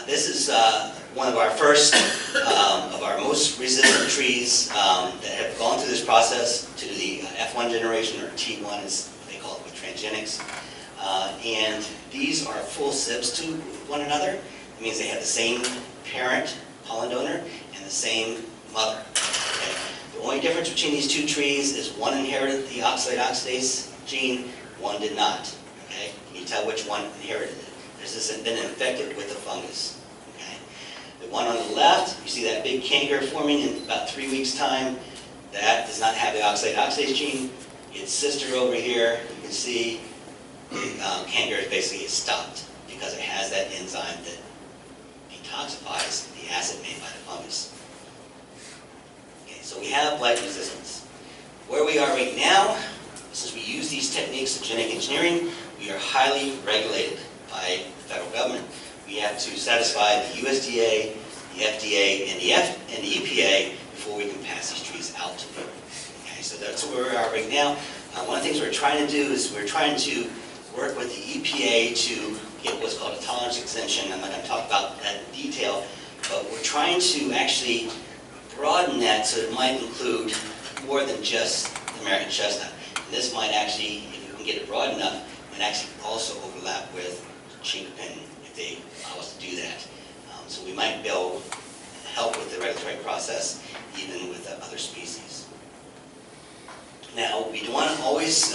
This is one of our first, of our most resistant trees that have gone through this process to the F1 generation, or T1 as they call it with Transgenics. And these are full sibs to one another. It means they have the same parent pollen donor and the same mother. Okay? The only difference between these two trees is one inherited the oxalate oxidase gene, one did not. Okay? Can you tell which one inherited it? This has been infected with the fungus. Okay? The one on the left, you see that big canker forming in about 3 weeks' time. That does not have the oxalate oxidase gene. Its sister over here, you can see canker is basically stopped because it has that enzyme that detoxifies the acid made by the fungus. Okay, so we have blight resistance. Where we are right now, since we use these techniques of genetic engineering, we are highly regulated by the federal government. We have to satisfy the USDA, the FDA, and the EPA before we can pass these trees out to people. Okay, so that's where we are right now. One of the things we're trying to do is we're trying to work with the EPA to get what's called a tolerance exemption. I'm not going to talk about that in detail, but we're trying to actually broaden that so it might include more than just the American chestnut. And this might actually, if you can get it broad enough, might actually also overlap with Chinquapin if they allow us to do that. So we might be able to help with the regulatory process even with other species. Now, we don't want to always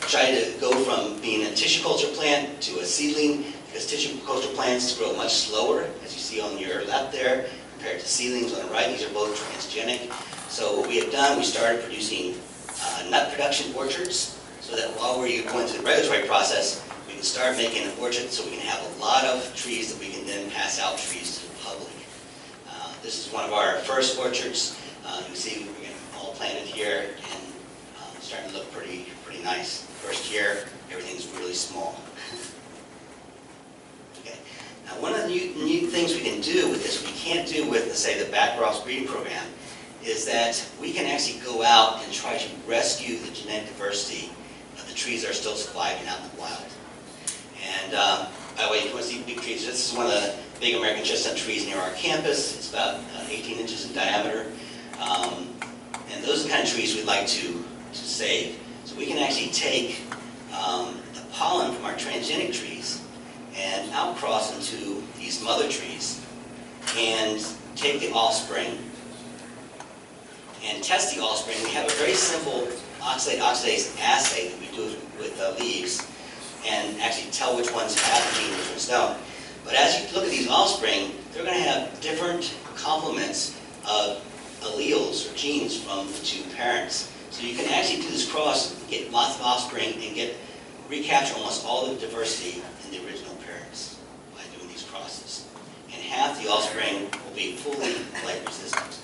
try to go from being a tissue culture plant to a seedling, because tissue culture plants grow much slower, as you see on your left there, compared to seedlings on the right. These are both transgenic. So what we have done, we started producing nut production orchards, so that while we're going through the regulatory process, we can start making an orchard so we can have a lot of trees that we can then pass out trees to the public. This is one of our first orchards. You can see we're all planted here and starting to look pretty nice. First year, everything's really small. Okay. Now, one of the neat things we can do with this, we can't do with, let's say, the back-cross breeding program, is that we can actually go out and try to rescue the genetic diversity of the trees that are still surviving out in the wild. And by the way, if you want to see big trees, this is one of the big American chestnut trees near our campus. It's about 18 inches in diameter. And those are the kind of trees we'd like to save. So we can actually take the pollen from our transgenic trees and outcross into these mother trees and take the offspring and test the offspring. We have a very simple oxalate oxidase assay that we do with leaves and actually tell which ones have the gene and which ones don't. But as you look at these offspring, they're going to have different complements of alleles or genes from the two parents. So you can actually do this cross, get lots of offspring, and recapture almost all the diversity in the original parents by doing these crosses. And half the offspring will be fully blight resistant.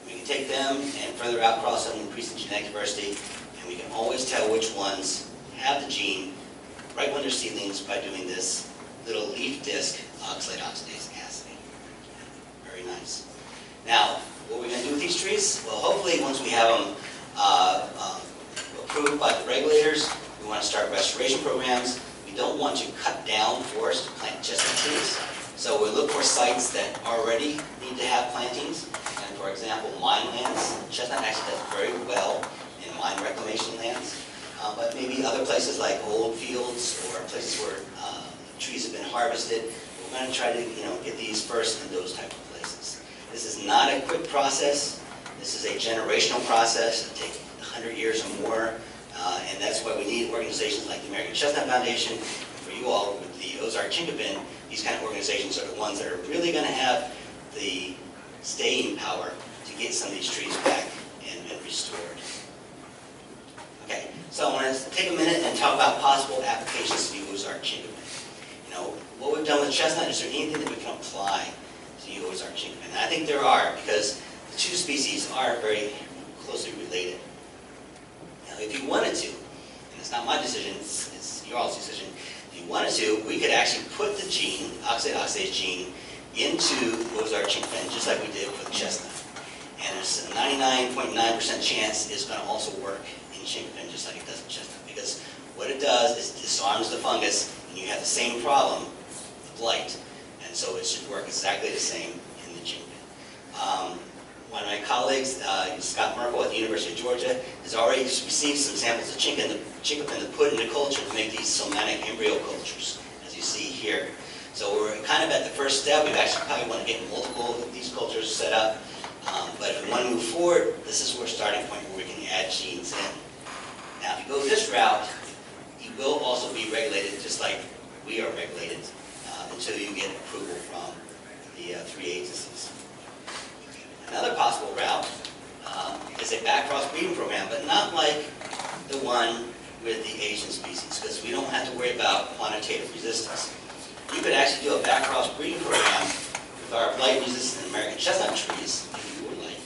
We can take them and further outcross them, increase the genetic diversity, and we can always tell which ones have the gene right when they're seedlings by doing this little leaf disc oxalate oxidase assay. Very nice. Now, what are we going to do with these trees? Well, hopefully once we have them approved by the regulators, we want to start restoration programs. We don't want to cut down forests to plant chestnut trees. So we look for sites that already need to have plantings. And for example, mine lands. Chestnut actually does very well in mine reclamation lands. But maybe other places like old fields or places where trees have been harvested. We're going to try to get these first in those type of places. This is not a quick process. This is a generational process. It'll take 100 years or more. And that's why we need organizations like the American Chestnut Foundation. And for you all, with the Ozark Chinquapin, these kind of organizations are the ones that are really going to have the staying power to get some of these trees back and restored. Okay, so I want to take a minute and talk about possible applications to the Ozark Chinquapin. What we've done with chestnut, is there anything that we can apply to the Ozark Chinquapin? And I think there are, because the two species are very closely related. Now, if you wanted to, and it's not my decision, it's your all's decision, if you wanted to, we could actually put the gene, oxalate oxidase gene, into Ozark Chinquapin, just like we did for the chestnut. And there's a 99.9% chance it's going to also work in Chinquapin, just like it does in chestnut. Because what it does is disarms the fungus, and you have the same problem, the blight. And so it's work exactly the same in the Chinquapin. One of my colleagues, Scott Merkel at the University of Georgia, has already received some samples of Chinquapin to put into culture to make these somatic embryo cultures, as you see here. So we're kind of at the first step. We actually probably want to get multiple of these cultures set up. But if we want to move forward, this is our starting point where we can add genes in. Now, if you go this route, you will also be regulated just like we are regulated until you get approval from the 3 agencies. Another possible route is a backcross breeding program, but not like the one with the Asian species, because we don't have to worry about quantitative resistance. You could actually do a backcross breeding program with our blight-resistant American chestnut trees, if you would like,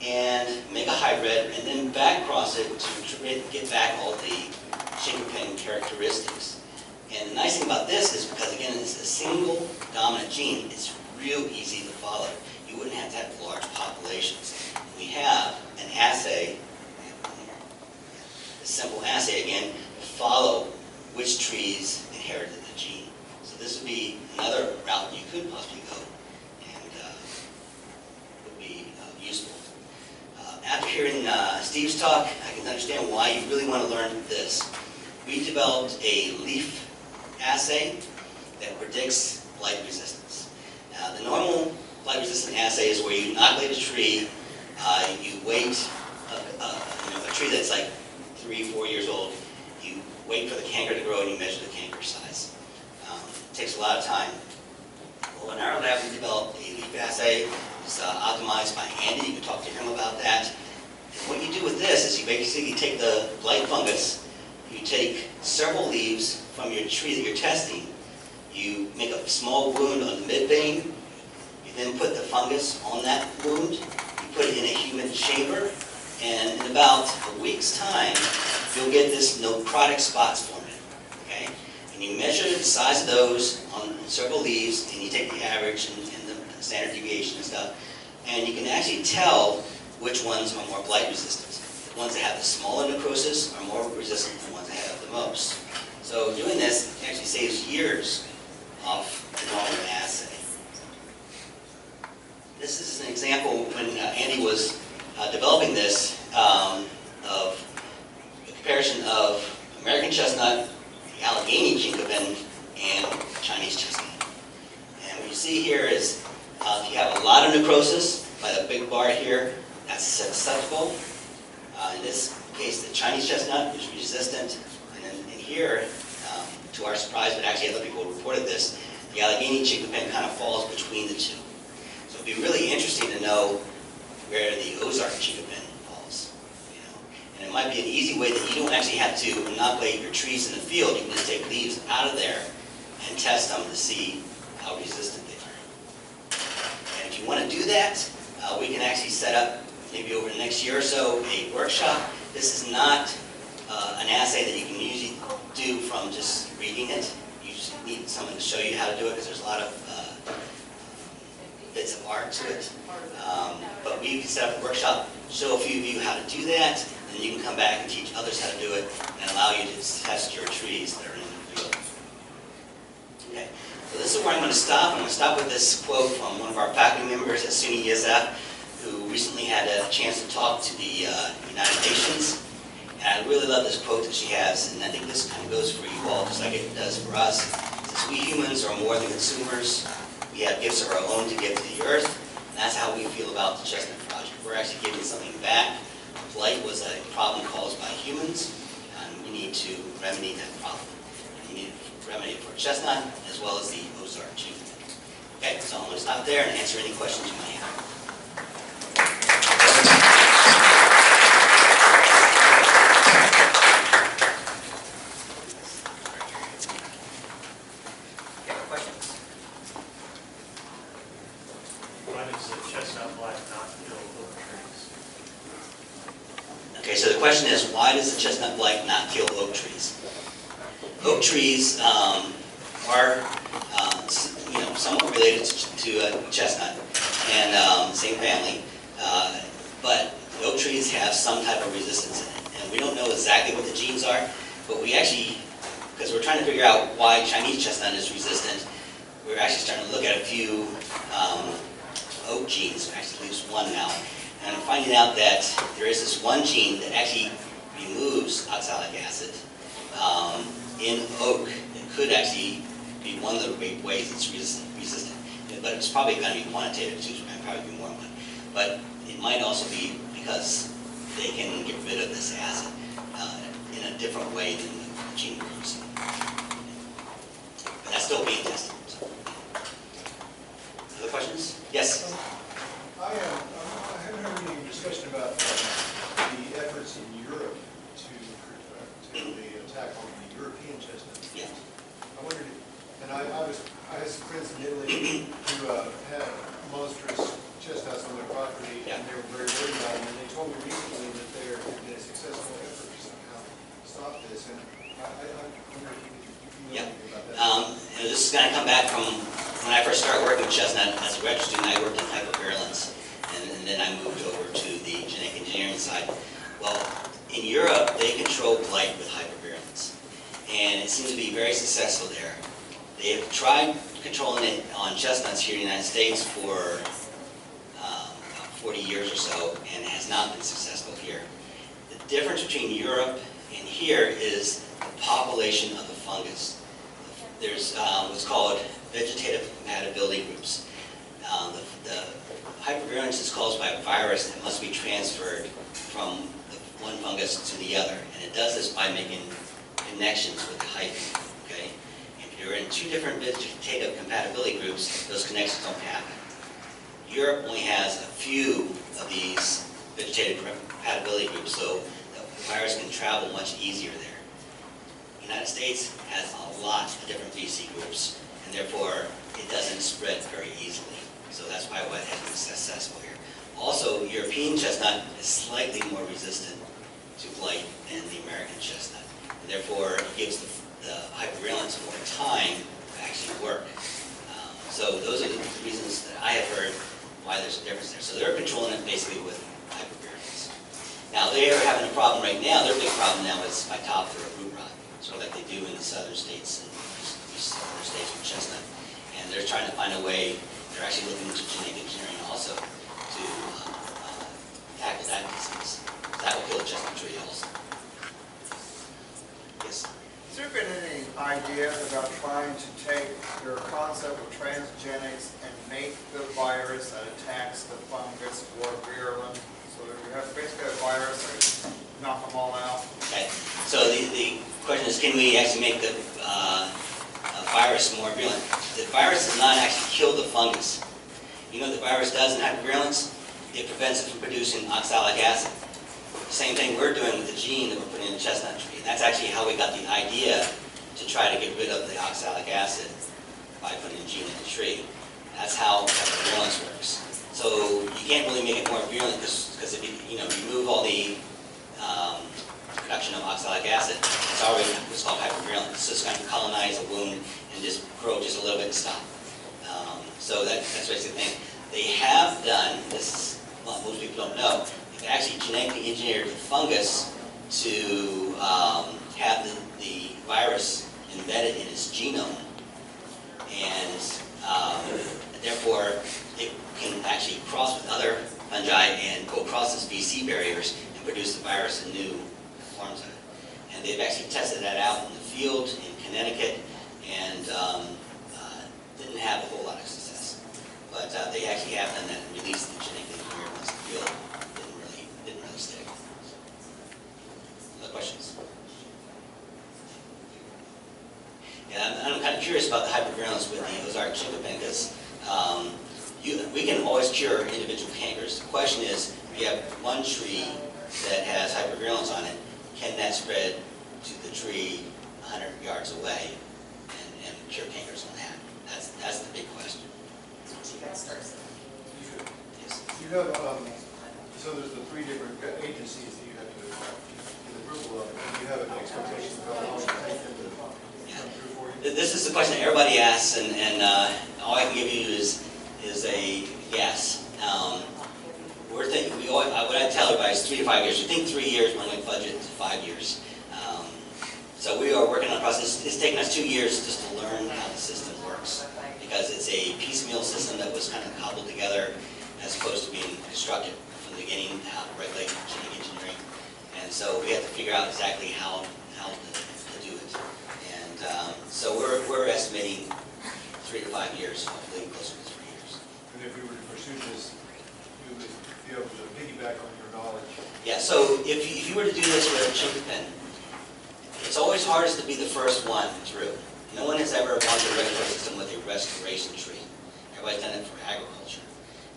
and make a hybrid, and then backcross it to get back all the Chinquapin characteristics. And the nice thing about this is because, again, it's a single dominant gene, it's real easy to follow. You wouldn't have to have large populations. We have an assay, a simple assay again, to follow which trees inherited the gene. So this would be another route you could possibly go and would be useful. After hearing Steve's talk, I can understand why you really want to learn this. We developed a leaf assay that predicts blight resistance. Now, the normal blight-resistant assay is where you inoculate a tree, you wait, a tree that's like 3-4 years old, you wait for the canker to grow and you measure the canker size. It takes a lot of time. Well, in our lab, we developed a leaf assay. It's optimized by Andy. You can talk to him about that. And what you do with this is you basically take the blight fungus, you take several leaves from your tree that you're testing, you make a small wound on the mid-vein, you then put the fungus on that wound, you put it in a humid chamber, and in about a week's time, you'll get this necrotic spots forming, okay? And you measure the size of those on several leaves, and you take the average and the standard deviation and stuff, and you can actually tell which ones are more blight resistant. The ones that have the smaller necrosis are more resistant than the ones that have the most. So doing this actually saves years off the normal assay. This is an example when Andy was developing this of a comparison of American chestnut, the Allegheny Chinquapin, and Chinese chestnut. And what you see here is if you have a lot of necrosis, by the big bar here, that's susceptible. In this case, the Chinese chestnut is resistant. And then in here, to our surprise, but actually other people reported this, the Allegheny Chinquapin kind of falls between the two. So it'd be really interesting to know where the Ozark Chinquapin falls. And it might be an easy way that you don't actually have to inoculate your trees in the field. You can just take leaves out of there and test them to see how resistant they are. And if you want to do that, we can actually set up, maybe over the next year or so, a workshop. This is not an assay that you can usually do from just reading it. You just need someone to show you how to do it because there's a lot of bits of art to it. But we can set up a workshop, show a few of you how to do that, and then you can come back and teach others how to do it and allow you to test your trees that are in the field. Okay, so this is where I'm going to stop. I'm going to stop with this quote from one of our faculty members at SUNY ESF, who recently had a chance to talk to the United Nations. And I really love this quote that she has, and I think this kind of goes for you all, just like it does for us. It says, "We humans are more than consumers. We have gifts of our own to give to the earth." And that's how we feel about the Chestnut Project. We're actually giving something back. Blight was a problem caused by humans, and we need to remedy that problem. And we need to remedy it for chestnut, as well as the Ozark Chinquapin. Okay, so I'm going to stop there and answer any questions you might have. Okay, so the question is, why does the chestnut blight not kill oak trees? Oak trees are, somewhat related to chestnut and same family, but oak trees have some type of resistance in it, and we don't know exactly what the genes are, but we actually, because we're trying to figure out why Chinese chestnut is resistant, we're actually starting to look at a few oak genes, actually at least one now, and I'm finding out that there is this one gene that actually removes oxalic acid in oak. It could actually be one of the ways it's resistant, but it's probably going to be quantitative too, so it might probably be more than one. But it might also be because they can get rid of this acid in a different way than the gene groups. But that's still being tested. So. Other questions? Yes? I haven't heard any discussion about the efforts in Europe to the attack on the European chestnut. Yeah. I wondered, and I had some friends in Italy who had monstrous chestnuts on their property, and they were very worried about them. And they told me recently that there had been a successful effort to somehow stop this. And I wonder if you know anything about that. This is going to come back from when I first started working with chestnut as a graduate student. I worked in hypervirulence, and then I moved over to the genetic engineering side. Well, in Europe, they control blight with hypervirulence, and it seems to be very successful there. They have tried controlling it on chestnuts here in the United States for 40 years or so, and it has not been successful here. The difference between Europe and here is the population of the fungus. There's what's called vegetative compatibility groups. The hypervirulence is caused by a virus that must be transferred from one fungus to the other, and it does this by making connections with the hyphae. Okay, if you're in two different vegetative compatibility groups, those connections don't happen. Europe only has a few of these vegetative compatibility groups, so the virus can travel much easier there. The United States has a lot of different VC groups, and therefore it doesn't spread very easily. So that's why it has been successful here. Also, European chestnut is slightly more resistant to blight than the American chestnut, and therefore it gives the hypervirulence more time to actually work. So those are the reasons that I have heard why there's a difference there. So they're controlling it basically with hypervirulence. Now they are having a problem right now. Their big problem now is phytophthora or root rot, sort of like they do in the southern states and these other states with chestnut. And they're trying to find a way. They're actually looking into genetic engineering also to tackle that disease. That will kill the chestnut tree also. Yes. Has there been any ideas about trying to take your concept of transgenics and make the virus that attacks the fungus more virulent, so that you have basically a virus that knock them all out? Okay. So the question is, can we actually make the virus more virulent? The virus does not actually kill the fungus. You know what the virus does in hypervirulence? It prevents it from producing oxalic acid. Same thing we're doing with the gene that we're putting in the chestnut tree. And that's actually how we got the idea to try to get rid of the oxalic acid by putting a gene in the tree. That's how hypervirulence works. So you can't really make it more virulent because if you remove all the production of oxalic acid, it's already what's called hypervirulent. So it's going to colonize a wound and just grow just a little bit and stop. So that's basically the thing. They have done, this is what most people don't know, they've actually genetically engineered the fungus to have the virus embedded in its genome, and therefore it can actually cross with other fungi and go across these VC barriers and produce the virus in new forms of it. And they've actually tested that out in the field in Connecticut, and didn't have a whole lot of success. But they actually have done that and released the genetically engineered ones in the field. Didn't really stick. Other questions? Yeah, I'm kind of curious about the hypervirulence with the Ozark Chinquapin, because we can always cure individual cankers. The question is, if you have one tree that has hypervirulence on it, can that spread to the tree 100 yards away and cure cankers on that? That's the big question. Yes. You have, so there's the three different agencies that you have to get approval of. Do you have an expectation of how long it will take them to come through for you? This is the question that everybody asks, and all I can give you is a guess. We're thinking, what I tell everybody is 3 to 5 years. We think 3 years when we budget to 5 years. So we are working on a process. It's taken us 2 years just to learn how the system works, because a piecemeal system that was kind of cobbled together as opposed to being constructed from the beginning, how to regulate genetic engineering. And so we had to figure out exactly how to do it. And so we're estimating 3 to 5 years, hopefully closer to 3 years. And if we were to pursue this, we would be able to piggyback on your knowledge. Yeah, so if you were to do this with Chinquapin, it's always hardest to be the first one through. No one has ever gone through a regulatory system with a restoration tree. Everybody's done it for agriculture.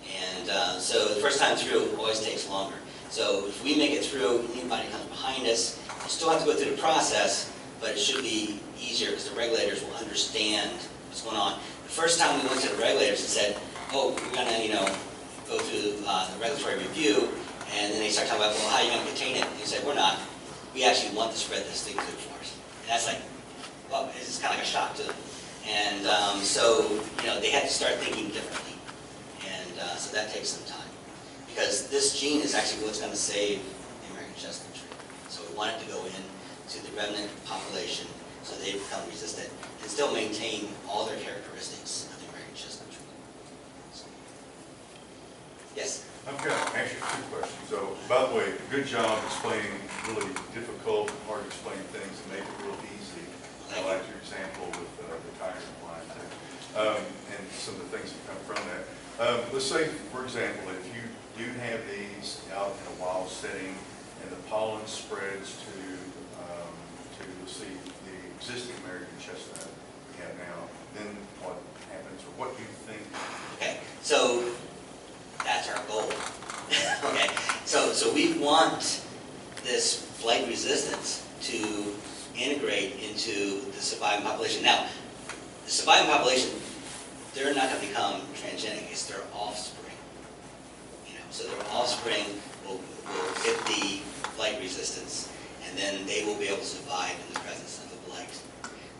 And so the first time through always takes longer. So if we make it through, anybody comes behind us, you still have to go through the process, but it should be easier because the regulators will understand what's going on. The first time we went to the regulators and said, oh, we're going to, go through the regulatory review, and then they start talking about, well, how are you going to contain it? And they said, we're not. We actually want to spread this thing through the forest. And that's like, well, it's kind of like a shock to them. And so, they had to start thinking differently. And so that takes some time. Because this gene is actually what's going to save the American chestnut tree. So we want it to go into the remnant population so they become resistant and still maintain all their characteristics of the American chestnut tree. So, yes? I've got actually 2 questions. So, by the way, good job explaining really difficult, hard to explain things and make it real easy. I like your example with the tiger flying thing, and some of the things that come from that. Let's say, for example, if you do have these out in a wild setting and the pollen spreads to let's see, the existing American chestnut we have now, then what happens, or what do you think? Okay, so that's our goal. Okay, so we want this blight resistance to integrate into the surviving population. Now, the surviving population, they're not going to become transgenic, it's their offspring. So their offspring will get the blight resistance, and then they will be able to survive in the presence of the blight.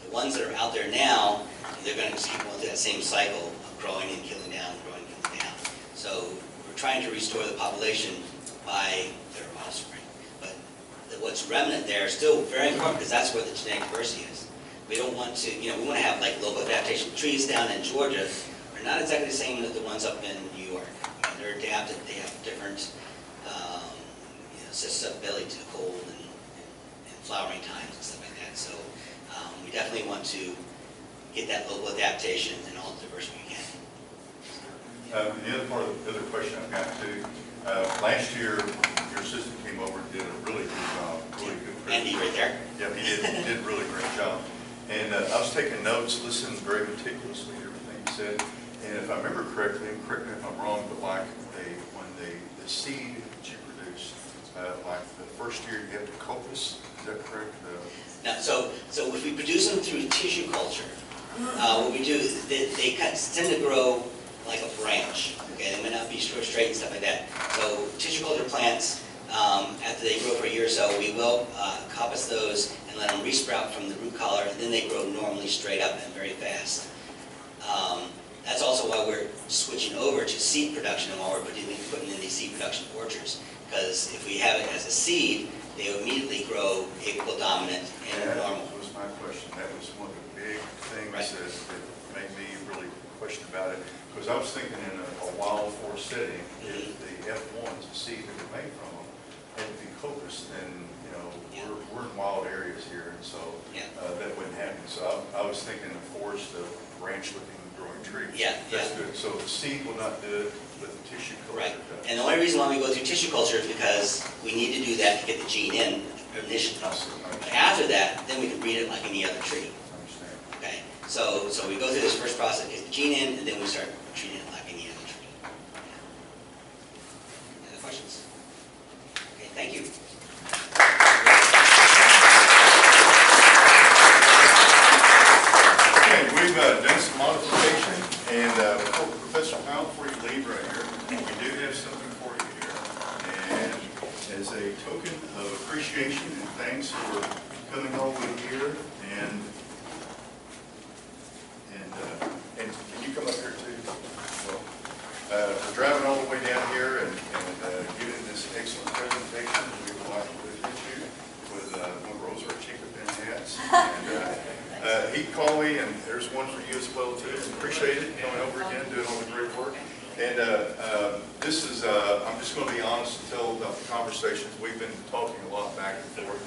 The ones that are out there now, they're going to just keep going through that same cycle of growing and killing down, growing and killing down. So we're trying to restore the population by their offspring. But what's remnant there is still very important because that's where the genetic diversity is. We don't want to, we want to have like local adaptation. Trees down in Georgia are not exactly the same as the ones up in New York. They're adapted, they have different susceptibility to cold and flowering times and stuff like that. So we definitely want to get that local adaptation and all the diversity we can. The other part of the other question I've got too, last year your assistant came over and did a really good job, really good. Andy right there? Yeah, he did a really great job. And I was taking notes, listening very meticulously to everything he said. And if I remember correctly, and correct me if I'm wrong, but like the seed that you produced, like the first year you have the copus, is that correct? Now, so if we produce them through tissue culture, what we do, they tend to grow like a branch. Okay, they may not be straight and stuff like that. So tissue culture plants, after they grow for a year or so, we will coppice those and let them resprout from the root collar, and then they grow normally straight up and very fast. That's also why we're switching over to seed production and why we're putting in these seed production orchards. Because if we have it as a seed, they immediately grow apical dominant and normal. That was my question. That was one of the big things Right. that made me really question about it. Because I was thinking in a wild forest setting, if the F1s, the seed that we made from them, had to be copus, then we're in wild areas here, and so that wouldn't happen. So I was thinking a forest of branch-looking growing trees. Yeah, that's good. So the seed will not do it, but the tissue culture Right. does. And the only reason why we go through tissue culture is because we need to do that to get the gene in initially. But after that, then we can breed it like any other tree. I understand. Okay, so we go through this first process, get the gene in, and then we start treating it like any other tree. Any other questions? Okay, thank you. Okay, we've done some modification, and Professor Powell, before you leave right here, we do have something for you here. And as a token of appreciation and thanks for coming all the way here, and can you come up here too? Well, for driving all the way down here and giving this excellent presentation, we would like to present you with one of our Ozark Chinquapin hats. And he called me, and there's one for you as well too. Appreciate it, coming over again, doing all the great work. And this is, I'm just going to be honest and tell about the conversations. We've been talking a lot back and forth.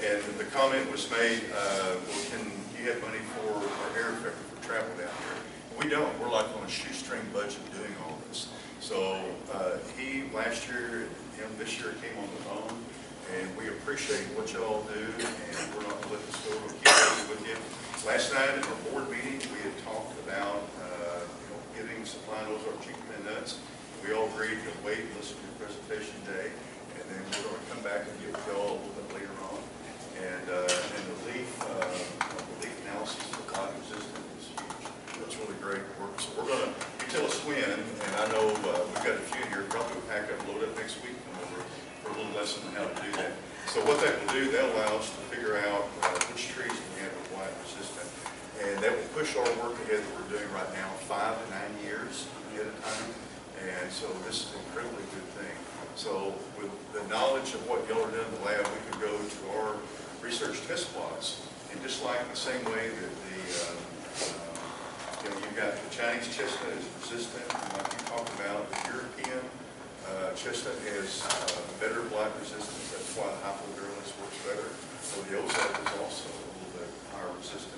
And the comment was made, well, can you have money for our air effector for travel down here? We don't. We're like on a shoestring budget doing all this. So he, last year, this year came on the phone, and we appreciate what y'all do, and we're not going to let this go. We'll keep working with you. Last night at our board meeting, we had talked about giving, supplying Ozark Chinquapin nuts. We all agreed to wait and listen to your presentation today, and then we're going to come back and give y'all a little bit later on. And the leaf analysis for clot resistant is huge. That's really great work. So we're going to, you tell us when, and I know we've got a few here, probably we'll pack up, load up next week, come over for a little lesson on how to do that. So what that will do, that'll allow us to figure out which trees we have with blight resistant. And that will push our work ahead that we're doing right now 5 to 9 years ahead of time. And so this is an incredibly good thing. So with the knowledge of what y'all are doing in the lab, we could go to our research test plots. And just like the same way that you've got the Chinese chestnut is resistant, and like you talked about, the European chestnut has better blight resistance. That's why the hypovirulence works better. So the Ozark is also a little bit higher resistant